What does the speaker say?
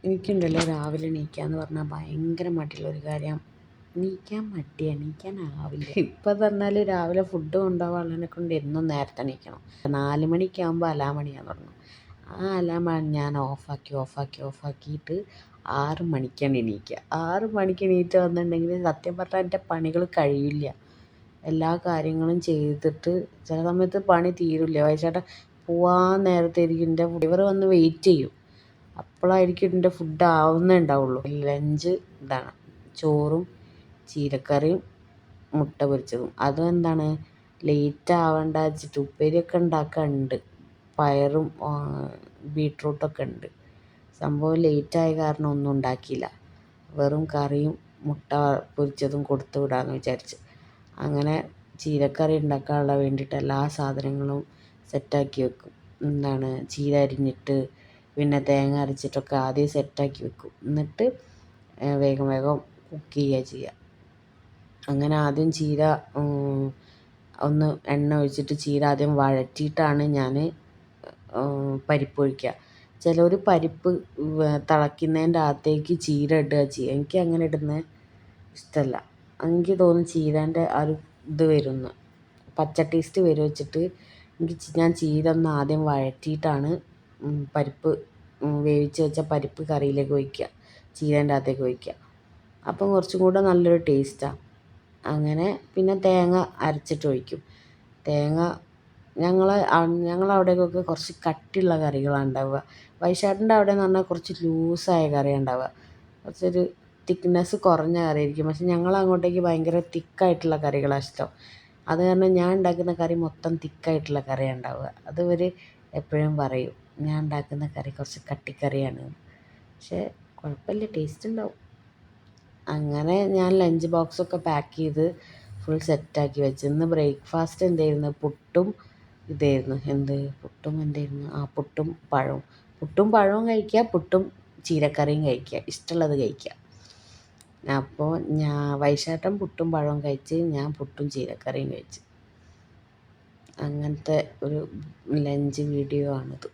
എനിക്കുണ്ടല്ലോ രാവിലെ എണീക്കാന്ന് പറഞ്ഞാൽ ഭയങ്കര മടിയുള്ളൊരു കാര്യം. എണീക്കാനാവില്ല. ഇപ്പം പറഞ്ഞാൽ രാവിലെ ഫുഡ് കൊണ്ടുപോകാനുള്ളതിനെ കൊണ്ട് എന്നും നേരത്തെ എണീക്കണം. 4 മണിക്കാകുമ്പോൾ അലാമണിയാൻ തുടങ്ങും. ആ അലാമാണ് ഞാൻ ഓഫാക്കിയിട്ട് 6 മണിക്കാണ് എണീക്കുക. 6 മണിക്ക് എണീറ്റ് വന്നിട്ടുണ്ടെങ്കിൽ സത്യം പറഞ്ഞാൽ എൻ്റെ പണികൾ കഴിയില്ല. എല്ലാ കാര്യങ്ങളും ചെയ്തിട്ട് ചില സമയത്ത് പണി തീരില്ല. വൈകിട്ട് പോവാൻ നേരത്തായിരിക്കും എൻ്റെ ഡ്രൈവർ വന്ന് വെയിറ്റ് ചെയ്യും. അപ്പോഴായിരിക്കും എൻ്റെ ഫുഡ് ആവുന്നേ ഉണ്ടാവുള്ളൂ. ലഞ്ച് ഇതാണ്, ചോറും ചീരക്കറിയും മുട്ട പൊരിച്ചതും. അതും എന്താണ് ലേറ്റ് ആവണ്ട വെച്ചിട്ട് ഉപ്പേരിയൊക്കെ ഉണ്ടാക്കാനുണ്ട്. പയറും ബീട്രൂട്ടൊക്കെ ഉണ്ട്. സംഭവം ലേറ്റായ കാരണം ഒന്നും ഉണ്ടാക്കിയില്ല. വെറും കറിയും മുട്ട പൊരിച്ചതും കൊടുത്തു വിടാമെന്ന് വിചാരിച്ച്. അങ്ങനെ ചീരക്കറി ഉണ്ടാക്കാനുള്ള വേണ്ടിയിട്ട് എല്ലാ സാധനങ്ങളും സെറ്റാക്കി വെക്കും. എന്താണ് ചീര അരിഞ്ഞിട്ട് പിന്നെ തേങ്ങ അരച്ചിട്ടൊക്കെ ആദ്യം സെറ്റാക്കി വെക്കും. എന്നിട്ട് വേഗം കുക്ക് ചെയ്യുക. അങ്ങനെ ആദ്യം ചീര ഒന്ന് എണ്ണ ഒഴിച്ചിട്ട് ചീര ആദ്യം വഴറ്റിയിട്ടാണ് ഞാൻ പരിപ്പ് ഒഴിക്കുക. ചിലർ പരിപ്പ് തിളയ്ക്കുന്നതിൻ്റെ അകത്തേക്ക് ചീര ഇടുക ചെയ്യുക. എനിക്ക് അങ്ങനെ ഇടുന്നത് ഇഷ്ടമല്ല. എനിക്ക് തോന്നുന്നു ചീരേൻ്റെ ആ ഒരു ഇത് വരുമെന്ന്, പച്ച ടേസ്റ്റ് വരും വെച്ചിട്ട് ഞാൻ ചീര ഒന്ന് ആദ്യം വഴറ്റിയിട്ടാണ് പരിപ്പ് വേവിച്ച് വെച്ച പരിപ്പ് കറിയിലേക്ക് ഒഴിക്കുക, ചീരേൻ്റെ അകത്തേക്ക് ഒഴിക്കുക. അപ്പം കുറച്ചും കൂടെ നല്ലൊരു ടേസ്റ്റാണ്. അങ്ങനെ പിന്നെ തേങ്ങ അരച്ചിട്ട് ഒഴിക്കും. തേങ്ങ ഞങ്ങളവിടേക്കൊക്കെ കുറച്ച് കട്ടിയുള്ള കറികളാണ് ഉണ്ടാവുക. വൈശാട്ടിൻ്റെ അവിടെ എന്ന് പറഞ്ഞാൽ കുറച്ച് ലൂസായ കറിയാണ് ഉണ്ടാവുക. കുറച്ചൊരു തിക്നെസ് കുറഞ്ഞ കറിയായിരിക്കും. പക്ഷെ ഞങ്ങളങ്ങോട്ടേക്ക് ഭയങ്കര തിക്കായിട്ടുള്ള കറികളാണ് ഇഷ്ടം. അത് കാരണം ഞാൻ ഉണ്ടാക്കുന്ന കറി മൊത്തം തിക്കായിട്ടുള്ള കറിയാണ് ഉണ്ടാവുക. അത് ഇവർ എപ്പോഴും പറയും, ഞാൻ ഉണ്ടാക്കുന്ന കറി കുറച്ച് കട്ടിക്കറിയാണ്. പക്ഷേ കുഴപ്പമില്ല, ടേസ്റ്റ് ഉണ്ടാവും. അങ്ങനെ ഞാൻ ലഞ്ച് ബോക്സൊക്കെ പാക്ക് ചെയ്ത് ഫുൾ സെറ്റാക്കി വെച്ച്. ഇന്ന് ബ്രേക്ക്ഫാസ്റ്റ് എന്തായിരുന്നു? പുട്ടും പുട്ടും പഴവും. പുട്ടും പഴവും കഴിക്കുക, പുട്ടും ചീരക്കറിയും കഴിക്കുക, ഇഷ്ടമുള്ളത് കഴിക്കുക. അപ്പോൾ വൈശാട്ടൻ പുട്ടും പഴവും കഴിച്ച്, ഞാൻ പുട്ടും ചീരക്കറിയും കഴിച്ച്. അങ്ങനത്തെ ഒരു ലഞ്ച് വീഡിയോ ആണിത്.